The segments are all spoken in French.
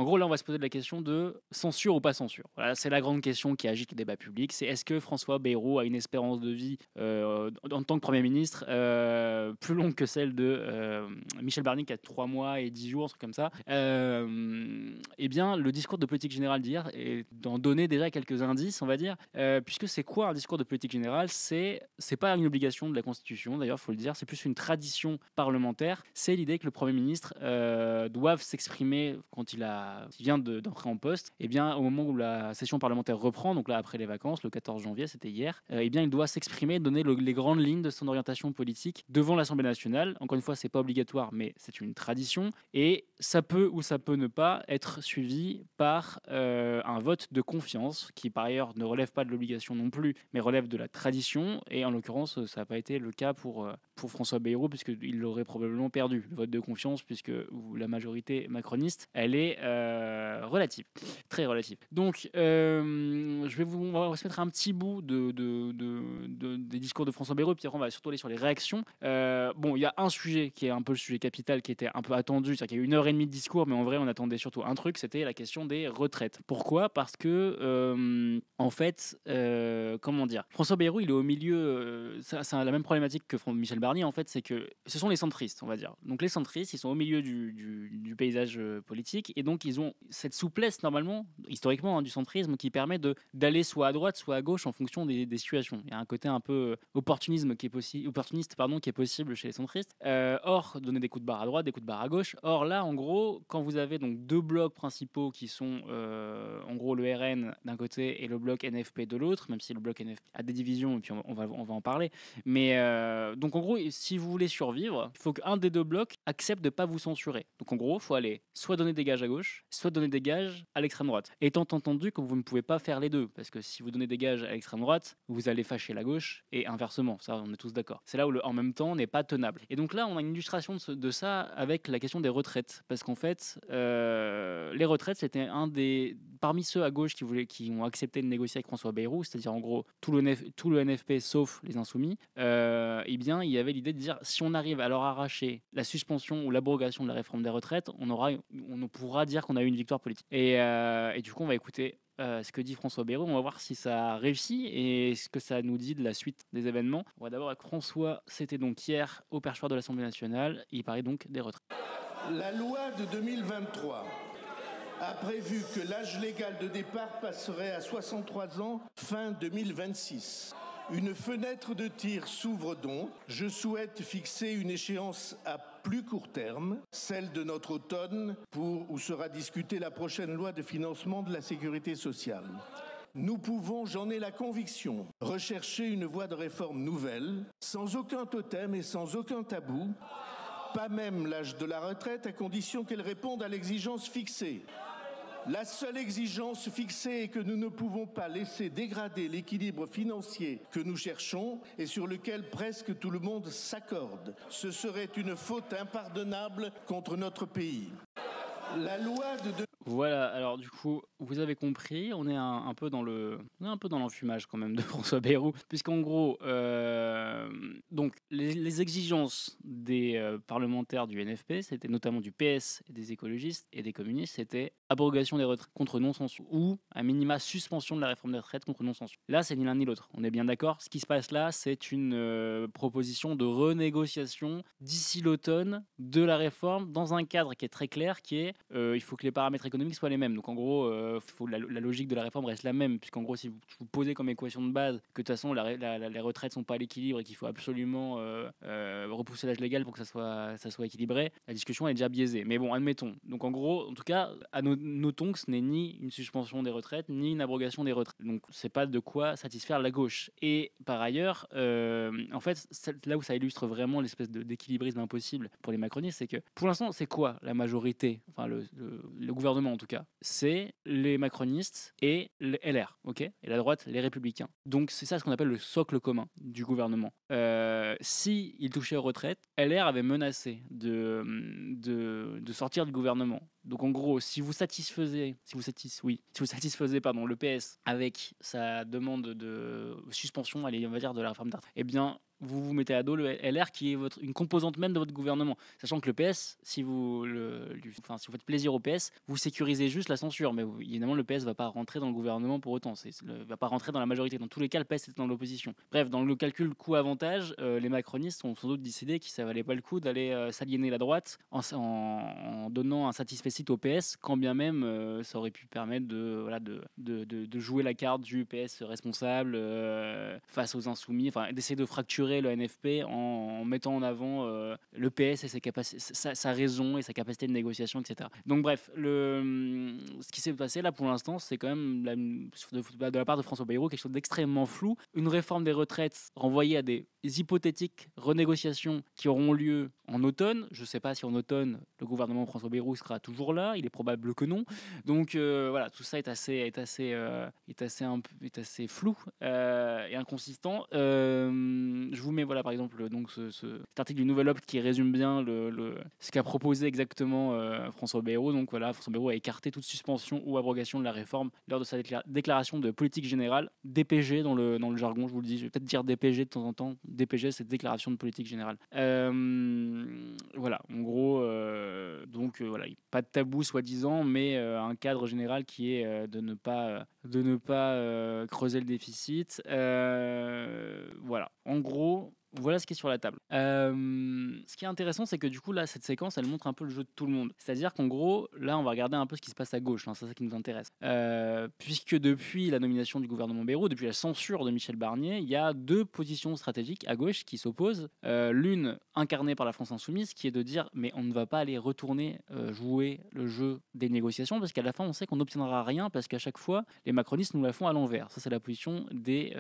En gros, là, on va se poser la question de censure ou pas censure. Voilà, c'est la grande question qui agite le débat public. C'est est-ce que François Bayrou a une espérance de vie en tant que Premier ministre plus longue que celle de Michel Barnier qui a 3 mois et 10 jours, un truc comme ça. Eh bien, le discours de politique générale d'hier est d'en donner déjà quelques indices, on va dire, puisque c'est quoi un discours de politique générale? C'est pas une obligation de la Constitution, d'ailleurs, il faut le dire, c'est plus une tradition parlementaire. C'est l'idée que le Premier ministre doive s'exprimer quand il vient d'entrer en poste, et bien au moment où la session parlementaire reprend, donc là après les vacances, le 14 janvier, c'était hier, et bien il doit s'exprimer, donner les grandes lignes de son orientation politique devant l'Assemblée nationale. Encore une fois, c'est pas obligatoire, mais c'est une tradition, et ça peut ou ça peut ne pas être suivi par un vote de confiance qui par ailleurs ne relève pas de l'obligation non plus, mais relève de la tradition, et en l'occurrence ça n'a pas été le cas pour François Bayrou, puisqu'il l'aurait probablement perdu, le vote de confiance, puisque la majorité macroniste, elle est relative, très relative. Donc, on va se mettre un petit bout des discours de François Bayrou, puis après on va surtout aller sur les réactions. Bon, il y a un sujet qui est un peu le sujet capital, qui était un peu attendu, c'est-à-dire qu'il y a eu 1h30 de discours, mais en vrai, on attendait surtout un truc, c'était la question des retraites. Pourquoi ? Parce que, en fait, comment dire, François Bayrou, il est au milieu, c'est la même problématique que Michel Barnier, en fait, c'est que ce sont les centristes, on va dire. Donc les centristes, ils sont au milieu du paysage politique, et donc ils ont cette souplesse, normalement, historiquement, hein, du centrisme, qui permet d'aller soit à droite, soit à gauche en fonction des situations. Il y a un côté un peu opportuniste qui est possible chez les centristes. Or, donner des coups de barre à droite, des coups de barre à gauche. Or là, en gros, quand vous avez donc deux blocs principaux qui sont en gros le RN d'un côté et le bloc NFP de l'autre, même si le bloc NFP a des divisions, et puis on va en parler. Mais donc en gros, si vous voulez survivre, il faut qu'un des deux blocs accepte de ne pas vous censurer. Donc en gros, il faut aller soit donner des gages à gauche, soit donner des gages à l'extrême droite. Étant entendu que vous ne pouvez pas faire les deux, parce que si vous donnez des gages à l'extrême droite, vous allez fâcher la gauche, et inversement, ça on est tous d'accord. C'est là où le en même temps n'est pas tenable. Et donc là, on a une illustration de ça avec la question des retraites, parce qu'en fait, les retraites, c'était parmi ceux à gauche qui ont accepté de négocier avec François Bayrou, c'est-à-dire en gros tout le NFP sauf les Insoumis. Eh bien, il y avait l'idée de dire, si on arrive à leur arracher la suspension ou l'abrogation de la réforme des retraites, on pourra dire qu'on a eu une victoire politique. Et du coup, on va écouter ce que dit François Bayrou. On va voir si ça a réussi et ce que ça nous dit de la suite des événements. On va d'abord avec François. C'était donc hier au perchoir de l'Assemblée nationale. Il parlait donc des retraites. La loi de 2023 a prévu que l'âge légal de départ passerait à 63 ans fin 2026. Une fenêtre de tir s'ouvre donc. Je souhaite fixer une échéance à plus court terme, celle de notre automne, où sera discutée la prochaine loi de financement de la sécurité sociale. Nous pouvons, j'en ai la conviction, rechercher une voie de réforme nouvelle, sans aucun totem et sans aucun tabou, pas même l'âge de la retraite, à condition qu'elle réponde à l'exigence fixée. La seule exigence fixée est que nous ne pouvons pas laisser dégrader l'équilibre financier que nous cherchons et sur lequel presque tout le monde s'accorde. Ce serait une faute impardonnable contre notre pays. La loi de... Voilà, alors du coup, vous avez compris, on est un peu dans l'enfumage quand même de François Bayrou, puisqu'en gros, donc les exigences des parlementaires du NFP, c'était notamment du PS, et des écologistes et des communistes, c'était abrogation des retraites contre non-censure, ou à minima suspension de la réforme des retraites contre non-censure. Là, c'est ni l'un ni l'autre, on est bien d'accord. Ce qui se passe là, c'est une proposition de renégociation d'ici l'automne de la réforme dans un cadre qui est très clair, qui est il faut que les paramètres économiques soient les mêmes. Donc en gros, la logique de la réforme reste la même, puisqu'en gros, si vous posez comme équation de base que de toute façon les retraites sont pas à l'équilibre et qu'il faut absolument repousser l'âge légal pour que ça soit équilibré, la discussion est déjà biaisée. Mais bon, admettons. Donc en gros, en tout cas, notons que ce n'est ni une suspension des retraites, ni une abrogation des retraites. Donc c'est pas de quoi satisfaire la gauche. Et par ailleurs, en fait, là où ça illustre vraiment l'espèce d'équilibrisme impossible pour les macronistes, c'est que pour l'instant, c'est quoi la majorité, enfin le gouvernement en tout cas, c'est les macronistes et les LR, ok, et la droite, les républicains. Donc c'est ça ce qu'on appelle le socle commun du gouvernement. Si il touchait aux retraites, LR avait menacé de sortir du gouvernement Donc en gros, si vous satisfaisez le PS avec sa demande de suspension, allez, on va dire, de la réforme des retraites, eh bien, vous mettez à dos le LR qui est une composante même de votre gouvernement. Sachant que le PS, si vous faites plaisir au PS, vous sécurisez juste la censure. Mais évidemment, le PS ne va pas rentrer dans le gouvernement pour autant. Ne va pas rentrer dans la majorité. Dans tous les cas, le PS est dans l'opposition. Bref, dans le calcul coût-avantage, les macronistes ont sans doute décidé que ça valait pas le coup d'aller s'aliéner la droite en donnant un satisfecit au PS, quand bien même ça aurait pu permettre de jouer la carte du PS responsable face aux insoumis, enfin d'essayer de fracturer le NFP en mettant en avant le PS et sa raison et sa capacité de négociation, etc. Donc bref, ce qui s'est passé là pour l'instant, c'est quand même de la part de François Bayrou quelque chose d'extrêmement flou. Une réforme des retraites renvoyée à des hypothétiques renégociations qui auront lieu en automne. Je ne sais pas si en automne, le gouvernement François Bayrou sera toujours là. Il est probable que non. Donc voilà, tout ça est assez flou et inconsistant. Je vous mets par exemple donc cet article du Nouvel Obs qui résume bien ce qu'a proposé exactement François Bayrou. Donc voilà, François Bayrou a écarté toute suspension ou abrogation de la réforme lors de sa déclaration de politique générale, DPG dans le jargon, je vous le dis, je vais peut-être dire DPG de temps en temps. DPG, c'est déclaration de politique générale. Voilà, en gros, voilà, pas de tabou soi-disant, mais un cadre général qui est de ne pas creuser le déficit. Voilà, en gros, voilà ce qui est sur la table. Ce qui est intéressant, c'est que du coup, là, cette séquence, elle montre un peu le jeu de tout le monde. C'est-à-dire qu'en gros, là, on va regarder un peu ce qui se passe à gauche. C'est ça qui nous intéresse. Puisque depuis la nomination du gouvernement Bayrou, depuis la censure de Michel Barnier, il y a deux positions stratégiques à gauche qui s'opposent. L'une incarnée par la France Insoumise, qui est de dire, mais on ne va pas aller retourner jouer le jeu des négociations, parce qu'à la fin, on sait qu'on n'obtiendra rien, parce qu'à chaque fois, les macronistes nous la font à l'envers. Ça, c'est la position des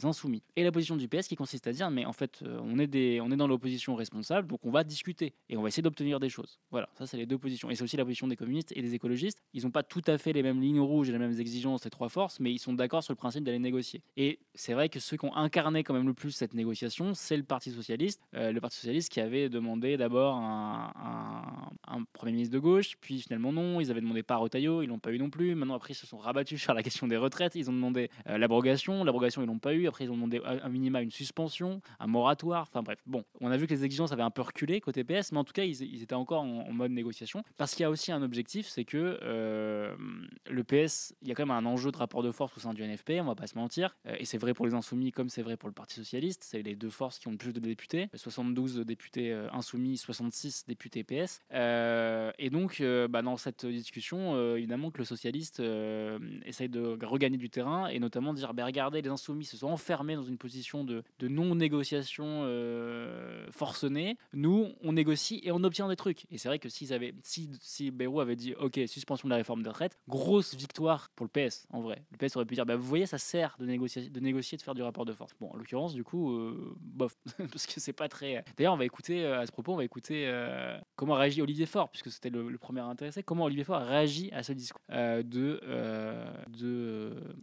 insoumis. Et la position du PS qui consiste à dire, mais en fait, on est dans l'opposition responsable, donc on va discuter et on va essayer d'obtenir des choses. Voilà, ça c'est les deux positions. Et c'est aussi la position des communistes et des écologistes. Ils n'ont pas tout à fait les mêmes lignes rouges et les mêmes exigences, les trois forces, mais ils sont d'accord sur le principe d'aller négocier. Et c'est vrai que ceux qui ont incarné quand même le plus cette négociation, c'est le Parti Socialiste. Le Parti Socialiste qui avait demandé d'abord un Premier ministre de gauche, puis finalement non, ils avaient demandé pas Retailleau, ils l'ont pas eu non plus. Maintenant après ils se sont rabattus sur la question des retraites, ils ont demandé l'abrogation ils l'ont pas eu. Après ils ont demandé un minima une suspension, un moratoire, enfin bref. Bon, on a vu que les exigences avaient un peu reculé côté PS, mais en tout cas ils étaient encore en mode négociation, parce qu'il y a aussi un objectif, c'est que le PS, il y a quand même un enjeu de rapport de force au sein du NFP, on va pas se mentir, et c'est vrai pour les Insoumis comme c'est vrai pour le Parti Socialiste, c'est les deux forces qui ont le plus de députés, 72 députés Insoumis, 66 députés PS, et donc dans cette discussion, évidemment que le socialiste essaye de regagner du terrain, et notamment dire, regardez, les Insoumis se sont enfermés dans une position de non-négociation forcenée, nous on négocie et on obtient des trucs. Et c'est vrai que si Bayrou avait dit ok, suspension de la réforme des retraites, grosse victoire pour le PS en vrai. Le PS aurait pu dire vous voyez, ça sert de négocier, de faire du rapport de force. Bon, en l'occurrence, du coup, bof, parce que c'est pas très. D'ailleurs, on va écouter à ce propos, comment réagit Olivier Faure, puisque c'était le premier intéressé. Comment Olivier Faure réagit à ce discours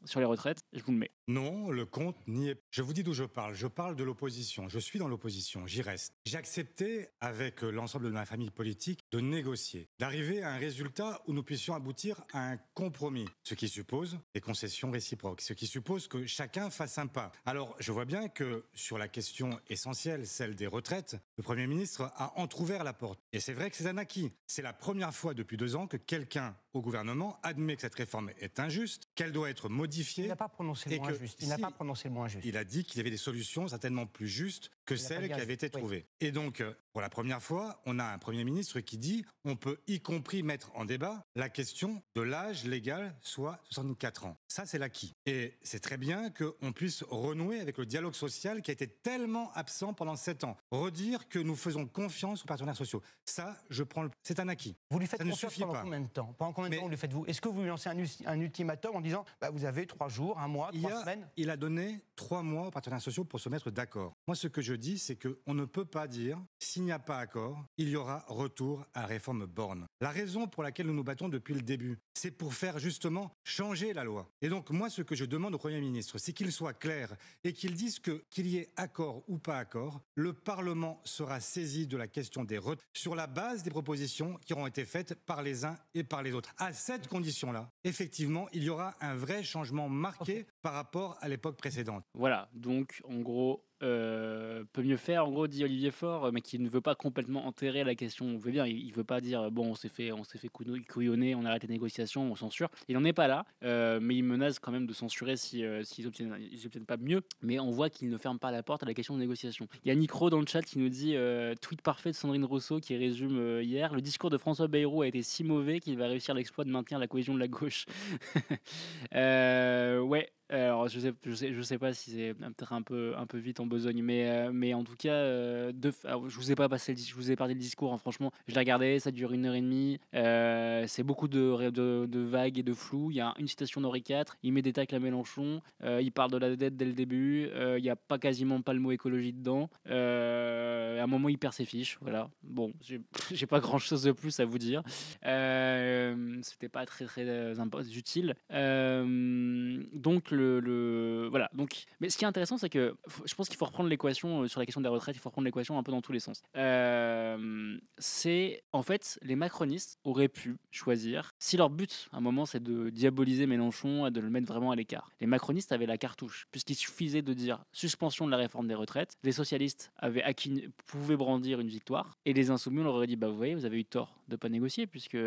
sur les retraites. Je vous le mets. Non, le compte n'y est. Je vous dis d'où je parle. Je parle de l'opposition. Je suis dans l'opposition. J'y reste. J'ai accepté, avec l'ensemble de ma famille politique, de négocier, d'arriver à un résultat où nous puissions aboutir à un compromis. Ce qui suppose des concessions réciproques. Ce qui suppose que chacun fasse un pas. Alors, je vois bien que sur la question essentielle, celle des retraites, le Premier ministre a entrouvert la porte. Et c'est vrai que c'est un acquis. C'est la première fois depuis 2 ans que quelqu'un au gouvernement admet que cette réforme est injuste, qu'elle doit être modifiée. Il n'a pas prononcé le mot injuste. Il n'a pas prononcé le mot injuste. Il a dit qu'il y avait des solutions certainement plus justes que celles qui avaient été trouvées. Oui. Et donc, pour la première fois, on a un Premier ministre qui dit on peut y compris mettre en débat la question de l'âge légal, soit 64 ans. Ça, c'est l'acquis. Et c'est très bien qu'on puisse renouer avec le dialogue social qui a été tellement absent pendant 7 ans. Redire que nous faisons confiance aux partenaires sociaux. Ça, c'est un acquis. Vous lui faites confiance pendant combien de temps ? Pendant combien de temps le faites-vous ? Est-ce que vous lui lancez un ultimatum en disant vous avez 3 jours, 1 mois, 3 semaines ? Il a donné 3 mois aux partenaires sociaux pour se mettre d'accord. Moi, ce que je dis, c'est qu'on ne peut pas dire, s'il n'y a pas accord, il y aura retour à la réforme Borne. La raison pour laquelle nous nous battons depuis le début, c'est pour faire justement changer la loi. Et donc, moi, ce que je demande au Premier ministre, c'est qu'il soit clair et qu'il dise qu'il y ait accord ou pas accord, le Parlement sera saisi de la question des retraites sur la base des propositions qui auront été faites par les uns et par les autres. À cette condition-là, effectivement, il y aura un vrai changement marqué par rapport à l'époque précédente. Voilà, donc en gros, peut mieux faire, en gros, dit Olivier Faure, mais qui ne veut pas complètement enterrer la question. On veut bien, il veut pas dire bon, on s'est fait couillonner, on arrête les négociations, on censure. Il n'en est pas là, mais il menace quand même de censurer s'ils obtiennent pas mieux. Mais on voit qu'il ne ferme pas la porte à la question de négociation. Il y a Nicro dans le chat qui nous dit tweet parfait de Sandrine Rousseau qui résume hier: le discours de François Bayrou a été si mauvais qu'il va réussir l'exploit de maintenir la cohésion de la gauche. Ouais. Alors je sais pas si c'est peut-être un peu vite en besogne, mais en tout cas, alors, je vous ai parlé le discours, hein, franchement, je l'ai regardé, ça dure 1h30, c'est beaucoup de vagues et de flou. Il y a une citation d'Henri IV, il met des tacles à Mélenchon, il parle de la dette dès le début, il y a quasiment pas le mot écologie dedans, à un moment il perd ses fiches, voilà. Bon, j'ai pas grand chose de plus à vous dire, c'était pas très utile, donc voilà. Donc, mais ce qui est intéressant, c'est que je pense qu'il faut reprendre l'équation sur la question des retraites. Il faut reprendre l'équation un peu dans tous les sens. C'est en fait, les macronistes auraient pu choisir, si leur but à un moment c'est de diaboliser Mélenchon et de le mettre vraiment à l'écart. Les macronistes avaient la cartouche, puisqu'il suffisait de dire suspension de la réforme des retraites. Les socialistes pouvaient brandir une victoire, et les insoumis on leur aurait dit bah vous voyez, vous avez eu tort de pas négocier puisque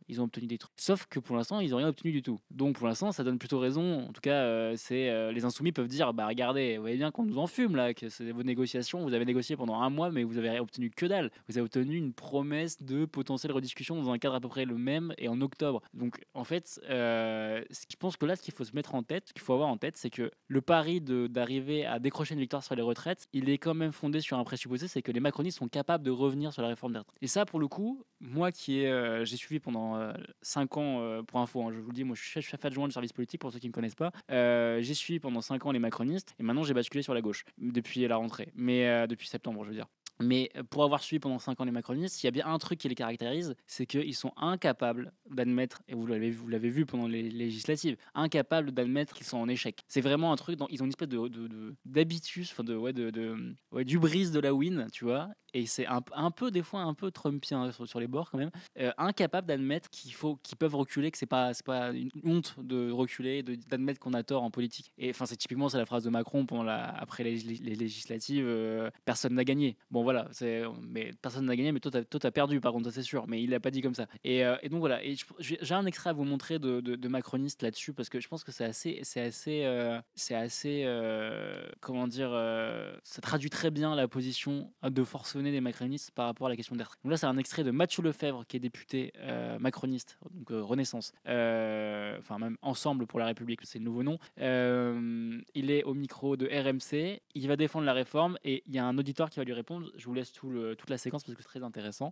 ils ont obtenu des trucs. Sauf que pour l'instant ils n'ont rien obtenu du tout. Donc pour l'instant ça donne plutôt raison. En tout cas, les insoumis peuvent dire bah regardez, vous voyez bien qu'on nous en fume là, que c'est vos négociations, vous avez négocié pendant un mois mais vous avez obtenu que dalle. Vous avez obtenu une promesse de potentielle rediscussion dans un cadre à peu près le même et en octobre. Donc en fait, je pense que là ce qu'il faut se mettre en tête, ce qu'il faut avoir en tête, c'est que le pari d'arriver à décrocher une victoire sur les retraites, il est quand même fondé sur un présupposé, c'est que les macronistes sont capables de revenir sur la réforme des retraites. Et ça pour le coup, moi j'ai suivi pendant 5 ans, pour info, hein, je vous le dis, moi je suis chef adjoint du service politique pour ceux qui ne me connaissent pas. J'ai suivi pendant 5 ans les macronistes et maintenant j'ai basculé sur la gauche depuis la rentrée, mais depuis septembre je veux dire. Mais pour avoir suivi pendant 5 ans les macronistes, il y a bien un truc qui les caractérise, c'est qu'ils sont incapables d'admettre, et vous l'avez vu pendant les législatives, incapables d'admettre qu'ils sont en échec. C'est vraiment un truc, ils ont une espèce d'habitus, d'hubris de la win, tu vois, et c'est un peu des fois un peu trumpien sur les bords quand même, incapable d'admettre qu'ils peuvent reculer, que c'est pas une honte de reculer, d'admettre qu'on a tort en politique. Et enfin c'est la phrase de Macron après les législatives, personne n'a gagné. Bon voilà, mais personne n'a gagné, mais toi t'as perdu par contre, ça c'est sûr, mais il l'a pas dit comme ça. Et donc voilà, et j'ai un extrait à vous montrer de macroniste là-dessus parce que je pense que c'est assez comment dire, ça traduit très bien la position de forcené des macronistes par rapport à la question des retraites. Donc là c'est un extrait de Mathieu Lefebvre qui est député macroniste, donc Renaissance, enfin même Ensemble pour la République, c'est le nouveau nom. Il est au micro de RMC, il va défendre la réforme et il y a un auditeur qui va lui répondre. Je vous laisse toute la séquence parce que c'est très intéressant.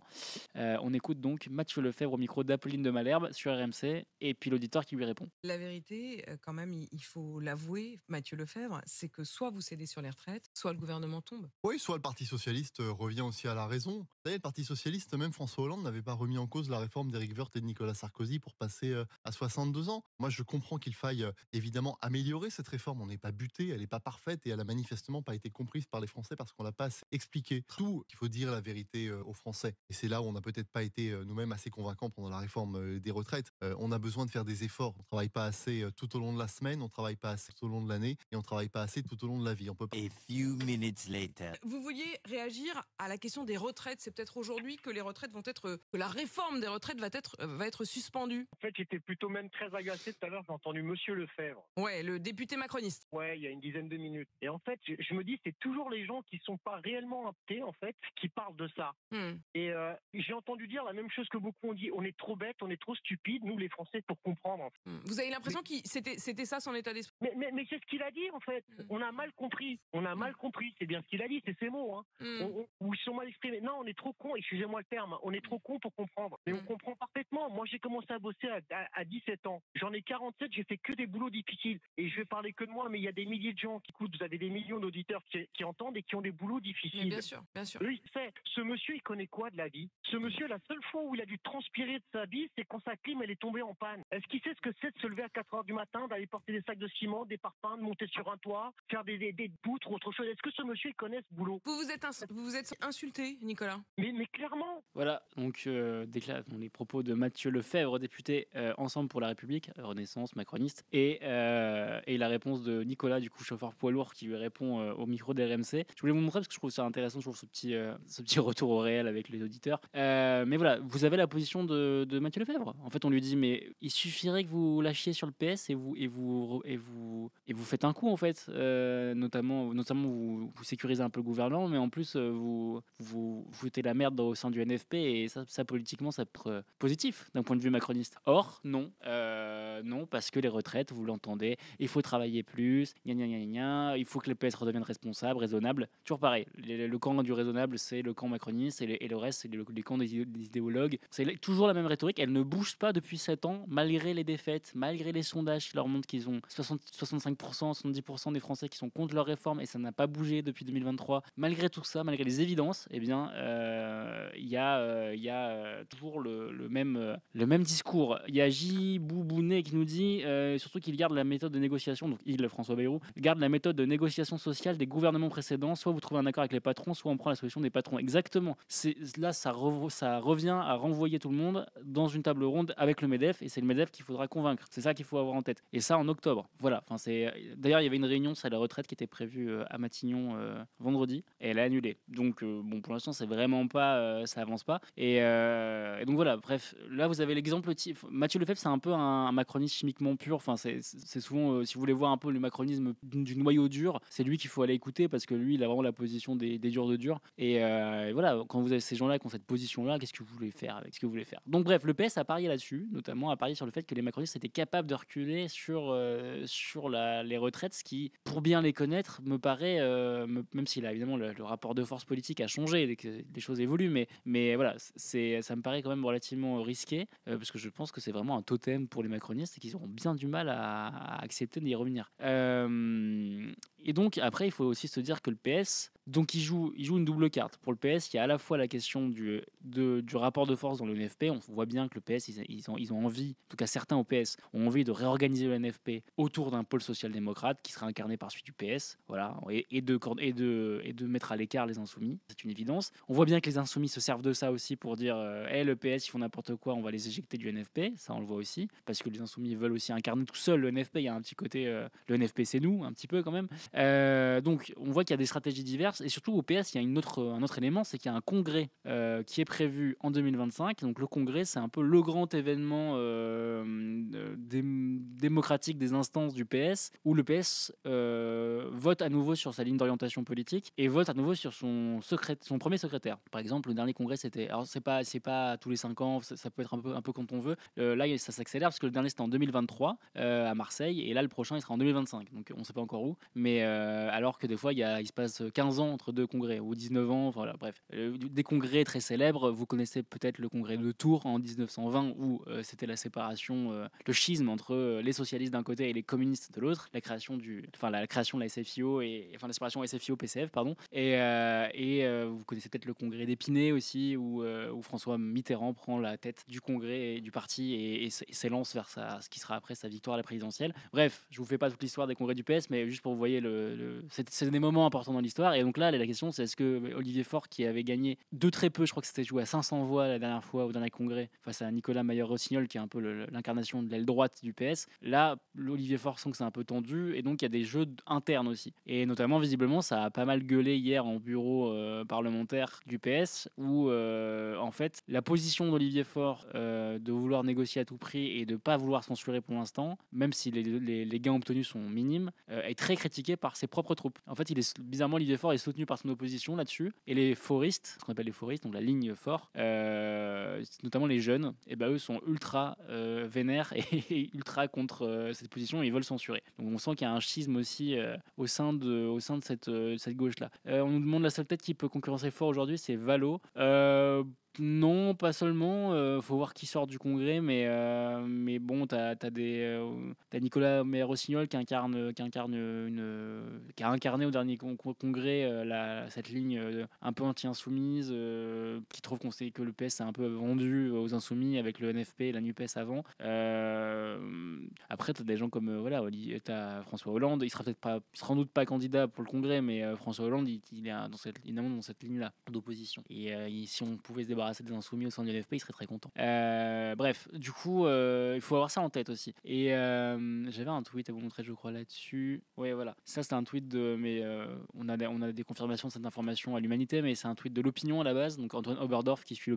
On écoute donc Mathieu Lefebvre au micro d'Apolline de Malherbe sur RMC et puis l'auditeur qui lui répond. La vérité, quand même, il faut l'avouer, Mathieu Lefebvre, c'est que soit vous cédez sur les retraites, soit le gouvernement tombe. Oui, soit le Parti Socialiste revient aussi à la raison. Vous savez, le Parti Socialiste, même François Hollande n'avait pas remis en cause la réforme d'Éric Woerth et de Nicolas Sarkozy pour passer à 62 ans. Moi, je comprends qu'il faille évidemment améliorer cette réforme. On n'est pas buté, elle n'est pas parfaite et elle a manifestement pas été comprise par les Français parce qu'on l'a pas assez expliqué. Tout, il faut dire la vérité aux Français. Et c'est là où on n'a peut-être pas été nous-mêmes assez convaincants pendant la réforme des retraites. On a besoin de faire des efforts. On travaille pas assez tout au long de la semaine, on travaille pas assez tout au long de l'année et on travaille pas assez tout au long de la vie. On peut pas... A few minutes later. Vous vouliez réagir à la question des retraites. C'est peut-être aujourd'hui que les retraites que la réforme des retraites va être suspendue. En fait, j'étais plutôt même très agacé tout à l'heure. J'ai entendu Monsieur Lefebvre. Ouais, le député macroniste. Ouais, il y a une dizaine de minutes. Et en fait, je me dis, c'est toujours les gens qui sont pas réellement aptés, en fait, qui parlent de ça. Et j'ai entendu dire la même chose que beaucoup ont dit. On est trop bêtes, on est trop stupides, nous les Français, pour comprendre. En fait. Vous avez l'impression que c'était ça son état d'esprit. Mais c'est ce qu'il a dit, en fait. On a mal compris. On a mal compris, c'est bien ce qu'il a dit, c'est ses mots. Hein. Ou ils sont mal exprimés. Non, on est trop cons, excusez-moi le terme, on est trop cons pour comprendre. Mais on comprend parfaitement. Moi, j'ai commencé à bosser à 17 ans. J'en ai 47, j'ai fait que des boulots difficiles. Et je vais parler que de moi, mais il y a des milliers de gens qui écoutent, vous avez des millions d'auditeurs qui entendent et qui ont des boulots difficiles. Mais bien sûr, bien sûr. Lui, ce monsieur, il connaît quoi de la vie? Ce monsieur, la seule fois où il a dû transpirer de sa vie, c'est quand sa clim, elle est tombée en panne. Est-ce qu'il sait ce que c'est de se lever à 4 heures du matin, d'aller porter des sacs de ciment, des parpaings, de monter sur un toit, faire des poutres ou autre chose? Est-ce que ce monsieur, il connaît ce boulot? Vous vous êtes insulté, Nicolas. Mais clairement. Voilà, donc les propos de Mathieu Lefebvre, député Ensemble pour la République, Renaissance, macroniste, et la réponse de Nicolas, du coup chauffeur poids lourd, qui lui répond au micro d'RMC. Je voulais vous montrer parce que je trouve ça intéressant, je trouve ce petit retour au réel avec les auditeurs. Mais voilà, vous avez la position de Mathieu Lefebvre. En fait, on lui dit, mais il suffirait que vous lâchiez sur le PS et vous faites un coup, en fait. Notamment vous sécurisez un peu le gouvernement, mais en plus, vous foutez la merde au sein du NFP, et ça politiquement, ça peut être positif d'un point de vue macroniste. Or, non, parce que les retraites, vous l'entendez, il faut travailler plus, il faut que le PS redevienne responsable, raisonnable. Toujours pareil, le camp du raisonnable, c'est le camp macroniste, et le reste, c'est les camps des idéologues. C'est toujours la même rhétorique, elle ne bouge pas depuis 7 ans, malgré les défaites, malgré les sondages qui leur montrent qu'ils ont 65%, 70% des Français qui sont contre leur réforme, et ça n'a pas bougé depuis 2023. Malgré tout ça, malgré les évidences, eh bien, il y a toujours le même discours. Il y a J. Boubounet qui nous dit surtout qu'il garde la méthode de négociation, donc François Bayrou, garde la méthode de négociation sociale des gouvernements précédents, soit vous trouvez un accord avec les patrons, soit on prend la solution des patrons. Exactement. Là, ça revient à renvoyer tout le monde dans une table ronde avec le MEDEF, et c'est le MEDEF qu'il faudra convaincre. C'est ça qu'il faut avoir en tête. Et ça en octobre. Voilà. D'ailleurs, il y avait une réunion sur la retraite qui était prévue à Matignon vendredi, et elle est annulée. Donc, pour l'instant, c'est vraiment pas, ça avance pas. Et donc voilà. Bref, là, vous avez l'exemple type. Mathieu Lefebvre, c'est un peu un macroniste chimiquement pur. Enfin, c'est souvent, si vous voulez voir un peu le macronisme du noyau dur, c'est lui qu'il faut aller écouter, parce que lui, il a vraiment la position des durs de durs. Et voilà, quand vous avez ces gens-là qui ont cette position-là, qu'est-ce que vous voulez faire avec ce que vous voulez faire? Donc bref, le PS a parié là-dessus, notamment a parié sur le fait que les macronistes étaient capables de reculer sur les retraites, ce qui, pour bien les connaître, me paraît, même si là, évidemment, le rapport de force politique a changé, des choses évoluent, mais voilà, ça me paraît quand même relativement risqué, parce que je pense que c'est vraiment un totem pour les macronistes et qu'ils auront bien du mal à accepter d'y revenir. Et donc après, il faut aussi se dire que le PS, donc il joue une double carte. Pour le PS, il y a à la fois la question du rapport de force dans le NFP. On voit bien que le PS, ils ont envie, en tout cas certains au PS, ont envie de réorganiser le NFP autour d'un pôle social-démocrate qui sera incarné par celui du PS, voilà, et de mettre à l'écart les insoumis. C'est une évidence. On voit bien que les insoumis se servent de ça aussi pour dire le PS, ils font n'importe quoi, on va les éjecter du NFP. Ça, on le voit aussi, parce que les insoumis veulent aussi incarner tout seul le NFP. Il y a un petit côté, le NFP, c'est nous, un petit peu quand même. Donc, on voit qu'il y a des stratégies diverses, et surtout au PS, il y a un autre élément, c'est qu'il y a un congrès qui est prévu en 2025. Donc, le congrès, c'est un peu le grand événement démocratique des instances du PS, où le PS vote à nouveau sur sa ligne d'orientation politique et vote à nouveau sur son premier secrétaire. Par exemple, le dernier congrès, c'était, alors c'est pas tous les 5 ans, ça peut être un peu quand on veut. Là, ça s'accélère parce que le dernier c'était en 2023 à Marseille, et là le prochain il sera en 2025. Donc on sait pas encore où, mais alors que des fois il se passe 15 ans entre deux congrès, ou 19 ans, voilà, bref. Des congrès très célèbres, vous connaissez peut-être le congrès de Tours en 1920, où c'était la séparation, le schisme entre les socialistes d'un côté et les communistes de l'autre, la création de la SFIO, la séparation SFIO-PCF, pardon. Et vous connaissez peut-être le congrès d'Épinay aussi, où François Mitterrand prend la tête du congrès et du parti et s'élance vers ce qui sera après sa victoire à la présidentielle. Bref, je vous fais pas toute l'histoire des congrès du PS, mais juste pour vous voyez, c'est des moments importants dans l'histoire. Et donc là, la question, c'est est-ce que Olivier Faure, qui avait gagné de très peu, je crois que c'était joué à 500 voix la dernière fois au dernier congrès, face à Nicolas Mayer-Rossignol, qui est un peu l'incarnation de l'aile droite du PS, là, Olivier Faure sent que c'est un peu tendu, et donc il y a des jeux internes aussi. Et notamment, visiblement, ça a pas mal gueulé hier en bureau parlementaire du PS, où en fait, la position d'Olivier Faure de vouloir négocier à tout prix et de pas vouloir censurer pour l'instant, même si les gains obtenus sont minimes, est très critiquée par ses propres troupes. En fait, bizarrement, Olivier Faure est soutenu par son opposition là-dessus, et les foristes, ce qu'on appelle les foristes, donc la ligne Faure, notamment les jeunes, et eux sont ultra vénères et ultra contre contre cette position, ils veulent censurer. Donc on sent qu'il y a un schisme aussi au sein de cette gauche-là. On nous demande la seule tête qui peut concurrencer fort aujourd'hui, c'est Valo. Non, pas seulement. Faut voir qui sort du Congrès, mais bon, t'as Nicolas Meyer-Rossignol qui a incarné au dernier congrès cette ligne un peu anti-insoumise, qui trouve que le PS s'est un peu vendu aux insoumis avec le NFP et la NUPES avant. Après, t'as des gens comme t'as François Hollande. Il sera sans doute pas candidat pour le Congrès, mais François Hollande, il est évidemment dans cette ligne-là d'opposition. Et si on pouvait se débarrasser des insoumis au sein du NFP, il serait très content. Bref, du coup, il faut avoir ça en tête aussi. Et j'avais un tweet à vous montrer, je crois, là-dessus. Ouais, voilà. Ça, c'était un tweet mais on a des confirmations de cette information à l'Humanité, mais c'est un tweet de l'Opinion à la base, donc Antoine Oberdorf qui suit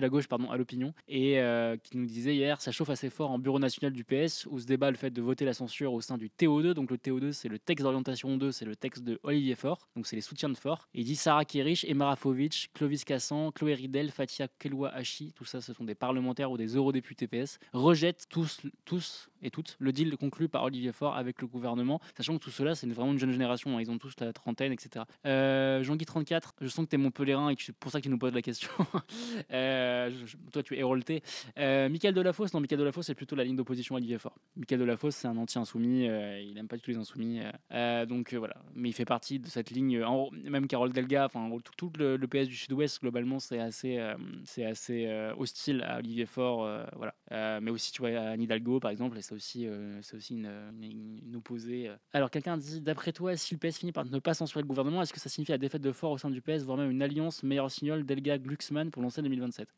la gauche, à l'Opinion, et qui nous disait hier, ça chauffe assez fort en bureau national du PS, où se débat le fait de voter la censure au sein du TO2. Donc le TO2, c'est le texte d'orientation 2, c'est le texte de Olivier Faure, donc c'est les soutiens de Faure. Et il dit Sarah Kierich, Emma Rafovic, Clovis Cassan, Chloé Ridel, Fatia Keloua-Hachi, tout ça, ce sont des parlementaires ou des eurodéputés PS, rejettent tous et toutes le deal conclu par Olivier Faure avec le gouvernement, sachant que tout cela, c'est vraiment une jeune génération, hein, ils ont tous la trentaine, etc. Jean-Guy 34, je sens que t'es Montpellierin et que c'est pour ça que tu nous poses la question. Toi, tu es hérolté. Michael Delafosse, non, Michael Delafosse, c'est plutôt la ligne d'opposition à Olivier Faure. Michael Delafosse, c'est un anti-insoumis, il n'aime pas du tout les insoumis, donc voilà. Mais il fait partie de cette ligne, même Carole Delga, enfin tout le PS du Sud-Ouest, globalement, c'est assez hostile à Olivier Faure, voilà. Mais aussi, tu vois, Anne Hidalgo, par exemple, et c'est aussi une opposée. Alors, quelqu'un dit, d'après toi, si le PS finit par ne pas censurer le gouvernement, est-ce que ça signifie la défaite de Faure au sein du PS, voire même une alliance Meyer-Rossignol, Delga, Glucksmann pour lancer 2027?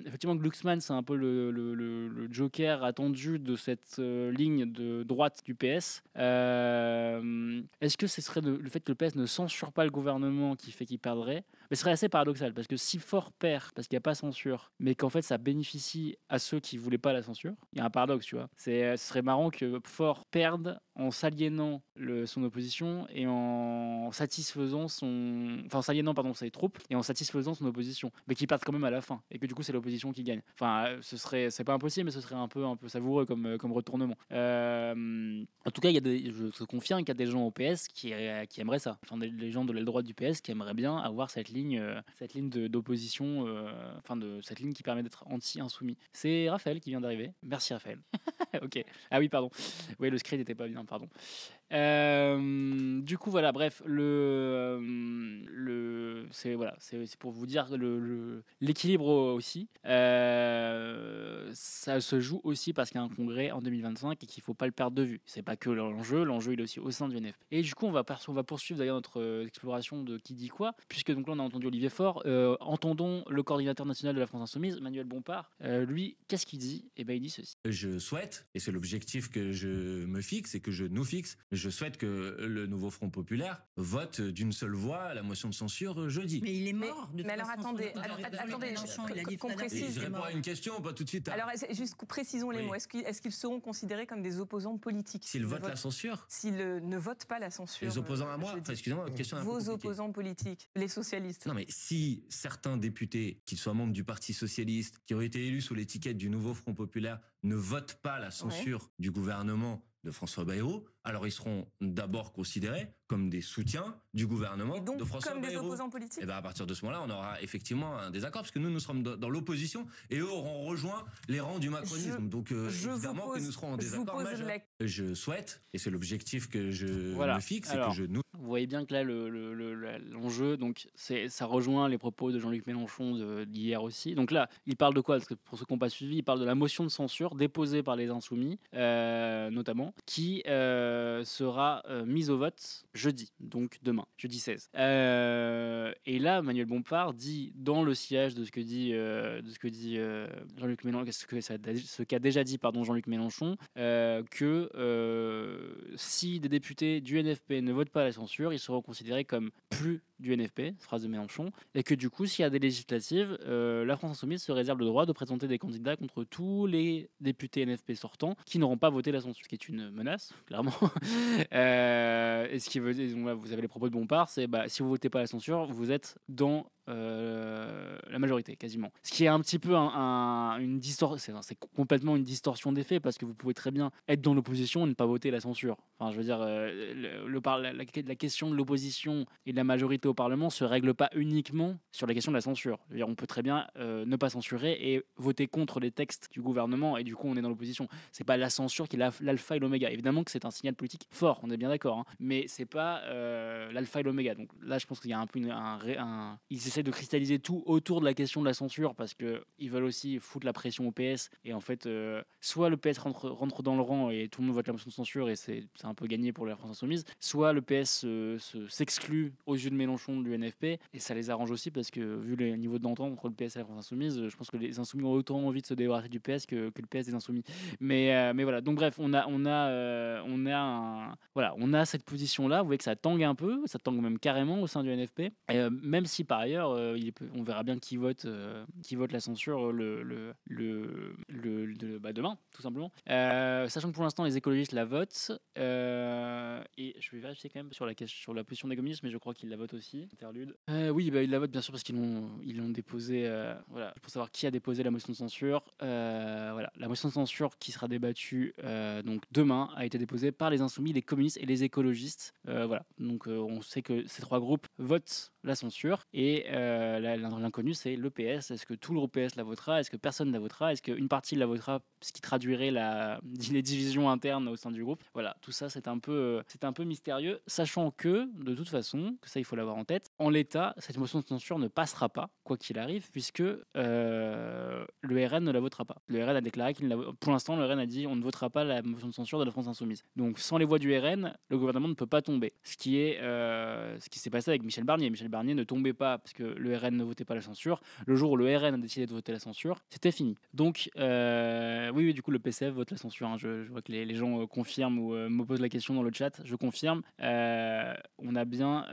Effectivement, Glucksmann, c'est un peu le joker attendu de cette ligne de droite du PS. Est-ce que ce serait le fait que le PS ne censure pas le gouvernement qui fait qu'il perdrait? Mais ce serait assez paradoxal, parce que si Faure perd parce qu'il n'y a pas censure, mais qu'en fait ça bénéficie à ceux qui voulaient pas la censure, il y a un paradoxe, tu vois. Ce serait marrant que Faure perde en s'aliénant son opposition et en satisfaisant ses troupes et en satisfaisant son opposition, mais qu'il perde quand même à la fin et que du coup c'est l'opposition qui gagne. Enfin, c'est pas impossible, mais ce serait un peu savoureux comme retournement. En tout cas, je te confirme qu'il y a des gens au PS qui aimeraient ça. Enfin, les gens de l'aile droite du PS qui aimeraient bien avoir cette ligne d'opposition, de cette ligne qui permet d'être anti-insoumis. C'est Raphaël qui vient d'arriver. Merci Raphaël. Ok. Ah oui, pardon. Oui, le script n'était pas bien, pardon. Du coup, voilà, bref, c'est pour vous dire l'équilibre aussi. Ça se joue aussi parce qu'il y a un congrès en 2025 et qu'il ne faut pas le perdre de vue. C'est pas que l'enjeu il est aussi au sein du NFP. Et du coup, on va poursuivre d'ailleurs notre exploration de qui dit quoi, puisque donc là on a entendu Olivier Faure. Entendons le coordinateur national de la France Insoumise, Manuel Bompard. Lui, qu'est-ce qu'il dit? Eh ben, il dit ceci. Je souhaite, et c'est l'objectif que je me fixe et que je nous fixe, je souhaite que le nouveau Front Populaire vote d'une seule voix la motion de censure jeudi. Mais il est mort. Mais alors attendez, qu'on précise. Je réponds à une question, pas tout de suite. Alors juste précisons les mots. Est-ce qu'ils seront considérés comme des opposants politiques s'ils votent la censure? S'ils ne votent pas la censure. Les opposants à moi? Excusez-moi, votre question est un peu compliquée. Vos opposants politiques, les socialistes. Non mais si certains députés, qu'ils soient membres du Parti Socialiste, qui ont été élus sous l'étiquette du nouveau Front Populaire, ne votent pas la censure du gouvernement de François Bayrou, alors ils seront d'abord considérés comme des soutiens du gouvernement de François Bayrou. Comme des opposants politiques. Et bien à partir de ce moment-là, on aura effectivement un désaccord, parce que nous sommes dans l'opposition, et eux auront rejoint les rangs du macronisme. Donc évidemment que nous serons en désaccord majeur. Je souhaite, et c'est l'objectif que je me fixe, et que je nous... Vous voyez bien que là, l'enjeu, donc, ça rejoint les propos de Jean-Luc Mélenchon d'hier aussi. Donc là, il parle de quoi? Parce que pour ceux qui n'ont pas suivi, il parle de la motion de censure déposée par les Insoumis, notamment, qui sera mise au vote jeudi, donc demain, jeudi 16. Et là, Manuel Bompard dit, dans le sillage de ce que dit Jean-Luc Mélenchon, ce qu'a déjà dit Jean-Luc Mélenchon, que si des députés du NFP ne votent pas la censure, ils seront considérés comme plus du NFP, phrase de Mélenchon, et que du coup, s'il y a des législatives, la France Insoumise se réserve le droit de présenter des candidats contre tous les députés NFP sortants qui n'auront pas voté la censure, ce qui est une menace, clairement. Et ce qui veut dire, vous avez les propos de Bompard, c'est si vous votez pas la censure, vous êtes dans la majorité, quasiment. Ce qui est un petit peu une distorsion, c'est complètement une distorsion des faits, parce que vous pouvez très bien être dans l'opposition et ne pas voter la censure. Enfin, je veux dire, la question de l'opposition et de la majorité au Parlement se règle pas uniquement sur la question de la censure. Je veux dire, on peut très bien ne pas censurer et voter contre les textes du gouvernement, et du coup on est dans l'opposition. C'est pas la censure qui est l'alpha et l'oméga. Évidemment que c'est un signal politique fort, on est bien d'accord, hein, mais c'est pas l'alpha et l'oméga. Donc là, je pense qu'il y a un peu ils essaient de cristalliser tout autour de la question de la censure, parce que ils veulent aussi foutre la pression au PS, et en fait soit le PS rentre dans le rang et tout le monde vote la motion de censure, et c'est un peu gagné pour la France Insoumise, soit le PS s'exclut aux yeux de Mélenchon de l'UNFP, et ça les arrange aussi, parce que vu le niveau d'entente entre le PS et la France Insoumise, je pense que les Insoumis ont autant envie de se débarrasser du PS que le PS des Insoumis. Mais voilà, donc bref, on a cette position là. Vous voyez que ça tangue un peu, ça tangue même carrément au sein du NFP, même si par ailleurs on verra bien qui vote la censure demain, tout simplement, sachant que pour l'instant les écologistes la votent, et je vais vérifier quand même sur la position des communistes, mais je crois qu'ils la votent aussi. Interlude. Oui, ils la votent bien sûr, parce qu'ils l'ont déposé, voilà, pour savoir qui a déposé la motion de censure. Voilà, la motion de censure qui sera débattue donc demain a été déposée par les Insoumis, les communistes et les écologistes. Voilà, donc on sait que ces trois groupes votent la censure, et l'inconnu c'est le PS. Est-ce que tout le PS la votera? Est-ce que personne la votera? Est-ce qu'une partie la votera, ce qui traduirait les divisions internes au sein du groupe? Voilà, tout ça c'est un peu mystérieux, sachant que de toute façon, que ça il faut l'avoir en tête, en l'état cette motion de censure ne passera pas quoi qu'il arrive, puisque le RN ne la votera pas. Le RN a déclaré pour l'instant, le RN a dit on ne votera pas la motion de censure de la France Insoumise. Donc sans les voix du RN, le gouvernement ne peut pas tomber. Ce qui s'est passé avec Michel Barnier. Michel Barnier ne tombait pas parce que le RN ne votait pas la censure. Le jour où le RN a décidé de voter la censure, c'était fini. Donc oui, du coup le PCF vote la censure, hein. Je vois que les gens confirment ou me posent la question dans le chat. Je confirme. On a bien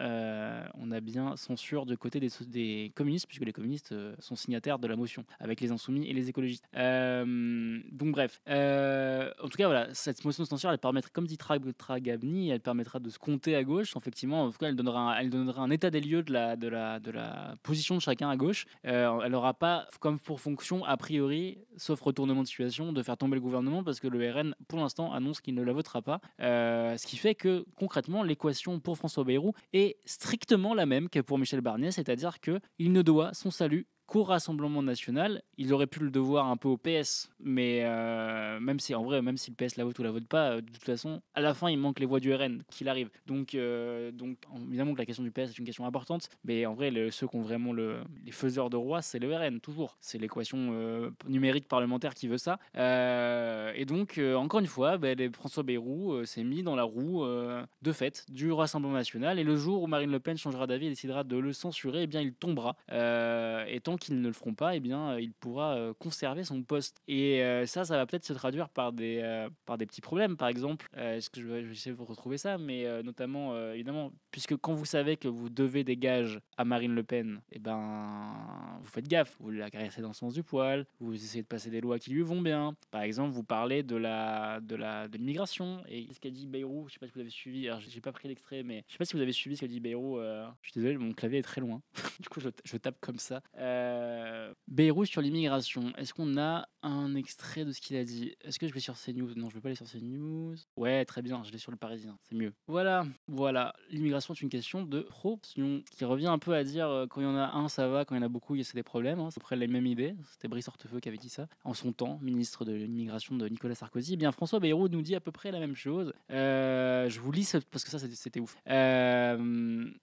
censure du côté des communistes, puisque les communistes sont signataires de la motion, avec les Insoumis et les écologistes. Donc bref, en tout cas voilà, cette motion de censure, elle permettra, comme dit Tragabni, elle permettra de se compter à gauche. Effectivement, en tout cas, elle donnera un état des lieux de la position de chacun à gauche. Elle n'aura pas comme pour fonction, a priori, sauf retournement de situation, de faire tomber le gouvernement, parce que le RN pour l'instant annonce qu'il ne la votera pas, ce qui fait que concrètement l'équation pour François Bayrou est strictement la même que pour Michel Barnier, c'est-à-dire qu'il ne doit son salut qu'au Rassemblement national. Il aurait pu le devoir un peu au PS, mais même si le PS la vote ou la vote pas, de toute façon, à la fin, il manque les voix du RN, qu'il arrive. Donc évidemment que la question du PS est une question importante, mais en vrai, ceux qui ont vraiment les faiseurs de roi, c'est le RN, toujours. C'est l'équation numérique parlementaire qui veut ça. Et donc, encore une fois, François Bayrou s'est mis dans la roue de fait du Rassemblement national, et le jour où Marine Le Pen changera d'avis et décidera de le censurer, eh bien, il tombera. Et tant qu'ils ne le feront pas, eh bien, il pourra conserver son poste. Et ça va peut-être se traduire par des petits problèmes. Par exemple, est-ce que je vais essayer de vous retrouver ça, mais notamment, évidemment, puisque quand vous savez que vous devez des gages à Marine Le Pen, eh ben, vous faites gaffe, vous la caressez dans le sens du poil, vous essayez de passer des lois qui lui vont bien. Par exemple, vous parlez de l'immigration, et ce qu'a dit Bayrou, je sais pas si vous avez suivi, alors j'ai pas pris l'extrait, mais je sais pas si vous avez suivi ce qu'a dit Bayrou, je suis désolé, mon clavier est très loin, du coup je tape comme ça. Bayrou sur l'immigration, est-ce qu'on a un extrait de ce qu'il a dit? Est-ce que je vais sur CNews? Non, je vais pas aller sur CNews. Ouais, très bien, je l'ai sur Le Parisien, c'est mieux. Voilà, l'immigration est une question de proportion, qui revient un peu à dire quand il y en a un, ça va, quand il y en a beaucoup, c'est des problèmes, hein. C'est à peu près la même idée. C'était Brice Hortefeux qui avait dit ça en son temps, ministre de l'immigration de Nicolas Sarkozy. Eh bien, François Bayrou nous dit à peu près la même chose. Je vous lis parce que ça, c'était ouf.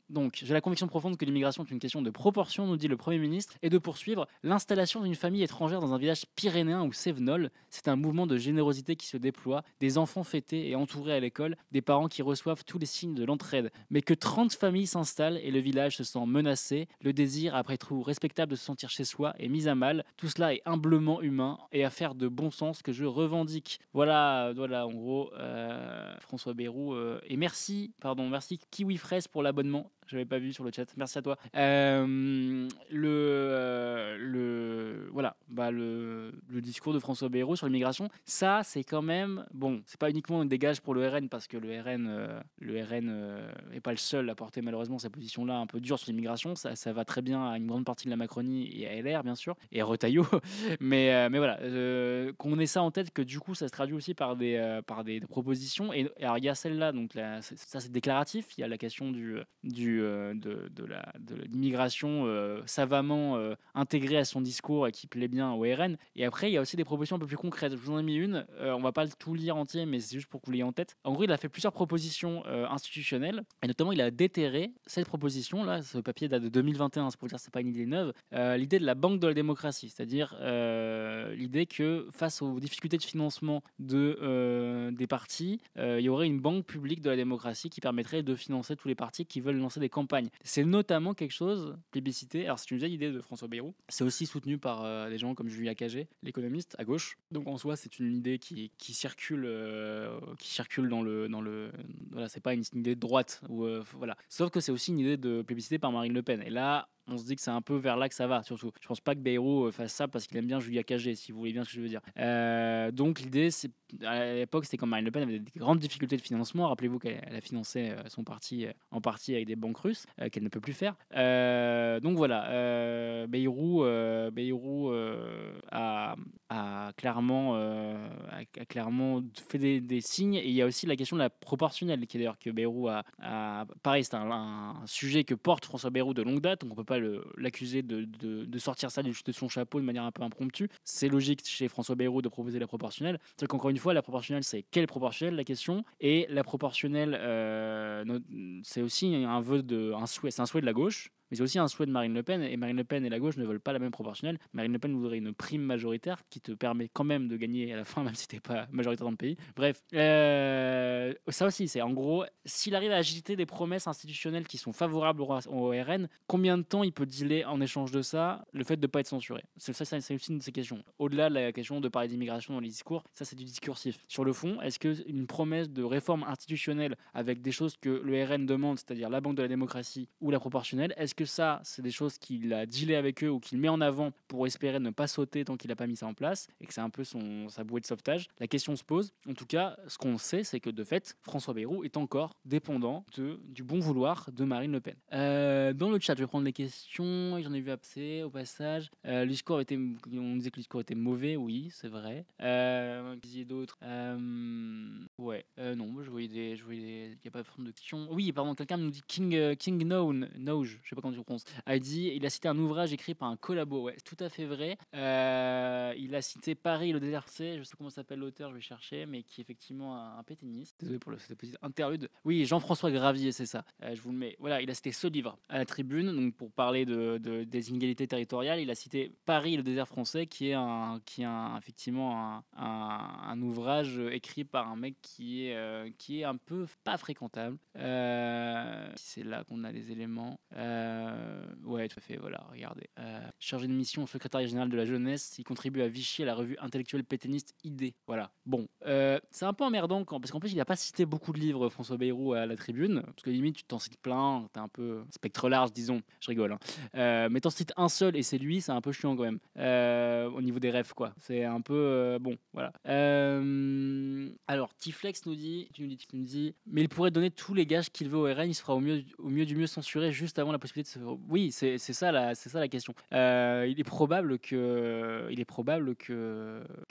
Donc, j'ai la conviction profonde que l'immigration est une question de proportion, nous dit le Premier ministre, et de poursuivre l'installation d'une famille étrangère dans un village pyrénéen ou cévenol. C'est un mouvement de générosité qui se déploie, des enfants fêtés et entourés à l'école, des parents qui reçoivent tous les signes de l'entraide. Mais que 30 familles s'installent et le village se sent menacé, le désir, après tout respectable de se sentir chez soi, est mis à mal. Tout cela est humblement humain et affaire de bon sens que je revendique. Voilà, en gros, François Bayrou. Et merci Kiwi Fraise pour l'abonnement. j'avais pas vu sur le chat. Merci à toi. Le discours de François Bayrou sur l'immigration, ça c'est quand même bon. C'est pas uniquement un dégage pour le RN parce que le RN est pas le seul à porter malheureusement sa position-là un peu dure sur l'immigration. Ça va très bien à une grande partie de la Macronie et à LR bien sûr et à Retailleau. mais voilà, qu'on ait ça en tête que du coup ça se traduit aussi par des propositions. Et alors il y a celle-là, donc là, ça c'est déclaratif. Il y a la question de l'immigration savamment intégrée à son discours et qui plaît bien au RN. Et après il y a aussi des propositions un peu plus concrètes. Je vous en ai mis une. On va pas tout lire entier, mais c'est juste pour que vous l'ayez en tête. En gros, il a fait plusieurs propositions institutionnelles et notamment il a déterré cette proposition là. Ce papier date de 2021, c'est pour dire que c'est pas une idée neuve. L'idée de la banque de la démocratie, c'est-à-dire l'idée que face aux difficultés de financement des partis, il y aurait une banque publique de la démocratie qui permettrait de financer tous les partis qui veulent lancer des campagnes. C'est notamment quelque chose plébiscité. Alors c'est une vieille idée de François Bayrou. C'est aussi soutenu par des gens comme Julia Cagé, l'économiste à gauche. Donc en soi, c'est une idée qui circule dans le voilà, c'est pas une idée de droite ou voilà. Sauf que c'est aussi une idée de plébiscité par Marine Le Pen. Et là, on se dit que c'est un peu vers là que ça va, surtout. Je pense pas que Bayrou fasse ça parce qu'il aime bien Julia Cagé, si vous voulez bien ce que je veux dire. Donc l'idée, c'est à l'époque, c'était quand Marine Le Pen avait des grandes difficultés de financement. Rappelez-vous qu'elle a financé son parti en partie avec des banques russes qu'elle ne peut plus faire. Donc voilà, Bayrou a clairement fait des signes. Et il y a aussi la question de la proportionnelle, qui est d'ailleurs que Bayrou a pareil, c'est un sujet que porte François Bayrou de longue date, donc on peut pas l'accuser de sortir ça de son chapeau de manière un peu impromptue. C'est logique chez François Bayrou de proposer la proportionnelle. C'est qu'encore une fois, la proportionnelle, c'est quelle proportionnelle, la question. Et la proportionnelle, c'est aussi un souhait de la gauche. Mais c'est aussi un souhait de Marine Le Pen, et Marine Le Pen et la gauche ne veulent pas la même proportionnelle. Marine Le Pen voudrait une prime majoritaire qui te permet quand même de gagner à la fin, même si t'es pas majoritaire dans le pays. Bref, ça aussi, c'est en gros, s'il arrive à agiter des promesses institutionnelles qui sont favorables au RN, combien de temps il peut dealer en échange de ça le fait de ne pas être censuré? C'est aussi une de ces questions. Au-delà de la question de parler d'immigration dans les discours, ça c'est du discursif. Sur le fond, est-ce qu'une promesse de réforme institutionnelle avec des choses que le RN demande, c'est-à-dire la banque de la démocratie ou la proportionnelle, est-ce que ça, c'est des choses qu'il a dealé avec eux ou qu'il met en avant pour espérer ne pas sauter tant qu'il n'a pas mis ça en place et que c'est un peu sa bouée de sauvetage? La question se pose. En tout cas, ce qu'on sait, c'est que de fait, François Bayrou est encore dépendant du bon vouloir de Marine Le Pen. Dans le chat, je vais prendre les questions. J'en ai vu passer au passage. On disait que le discours était mauvais. Oui, c'est vrai. Qu'est-ce qu'il y a d'autre? Ouais. Non, je voyais il n'y a pas de forme de question. Oui, pardon, quelqu'un nous dit King Nouge, je sais pas comment tu prononces. Il a cité un ouvrage écrit par un collabo. Ouais, c'est tout à fait vrai. Il a cité Paris, le désert, je sais comment s'appelle l'auteur, je vais chercher, mais qui est effectivement un pétainiste. Désolé pour cette petite interlude. Oui, Jean-François Gravier, c'est ça. Je vous le mets. Voilà, il a cité ce livre à la Tribune, donc pour parler des inégalités territoriales. Il a cité Paris, le désert français, qui est effectivement un ouvrage écrit par un mec qui est un peu pas fréquentable. C'est là qu'on a les éléments. Ouais, tout à fait, voilà, regardez. Chargé de mission au secrétariat général de la jeunesse, il contribue à Vichy à la revue intellectuelle pétainiste ID. Voilà. Bon, c'est un peu emmerdant parce qu'en plus, il n'a pas cité beaucoup de livres, François Bayrou, à la Tribune, parce que limite, tu t'en cites plein, t'es un peu spectre large, disons. Je rigole, hein. Mais t'en cites un seul et c'est lui, c'est un peu chiant quand même. Au niveau des refs, quoi. C'est un peu bon, voilà. Alors, Tiflex nous dit, mais il pourrait donner tous les gages qu'il veut au RN, il se fera au mieux du mieux censuré juste avant la possibilité de se... Oui, c'est ça la question. Il est probable que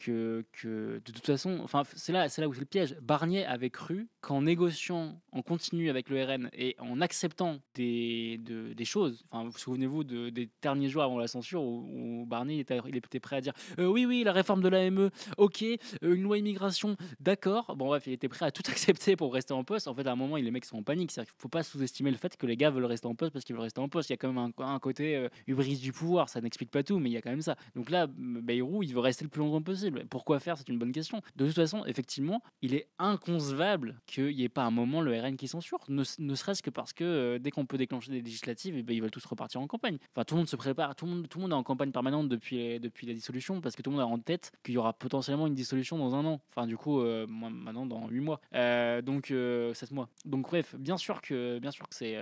de toute façon, enfin c'est là où c'est le piège. Barnier avait cru qu'en négociant en continu avec le RN et en acceptant des choses, enfin vous souvenez-vous des derniers jours avant la censure où Barnier il était prêt à dire oui la réforme de l'AME, ok, une loi immigration, d'accord. Bon bref, il était prêt à tout accepter pour rester en poste. En fait, à un moment, les mecs sont en panique. C'est-à-dire qu'il faut pas sous-estimer le fait que les gars veulent rester en poste parce qu'ils veulent rester en poste. Il y a quand même un côté hubris du pouvoir. Ça n'explique pas tout, mais il y a quand même ça. Donc là, Bayrou, il veut rester le plus longtemps possible. Pourquoi faire? C'est une bonne question. De toute façon, effectivement, il est inconcevable qu'il n'y ait pas un moment le RN qui censure, ne serait-ce que parce que dès qu'on peut déclencher des législatives, ils veulent tous repartir en campagne. Enfin, tout le monde se prépare, tout le monde est en campagne permanente depuis la dissolution, parce que tout le monde a en tête qu'il y aura potentiellement une dissolution dans un an. Enfin, du coup, maintenant maintenant dans 8 mois. 7 mois. Donc bref, bien sûr que c'est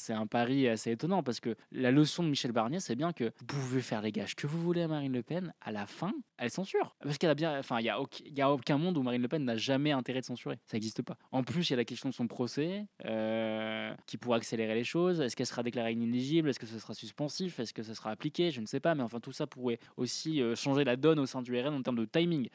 un pari assez étonnant parce que la leçon de Michel Barnier, c'est bien que vous pouvez faire les gages que vous voulez à Marine Le Pen, à la fin, elle censure. Parce qu'elle a bien, enfin, il y a aucun monde où Marine Le Pen n'a jamais intérêt de censurer. Ça n'existe pas. En plus, il y a la question de son procès qui pourrait accélérer les choses. Est-ce qu'elle sera déclarée inéligible? Est-ce que ce sera suspensif? Est-ce que ce sera appliqué? Je ne sais pas, mais enfin tout ça pourrait aussi changer la donne au sein du RN en termes de timing.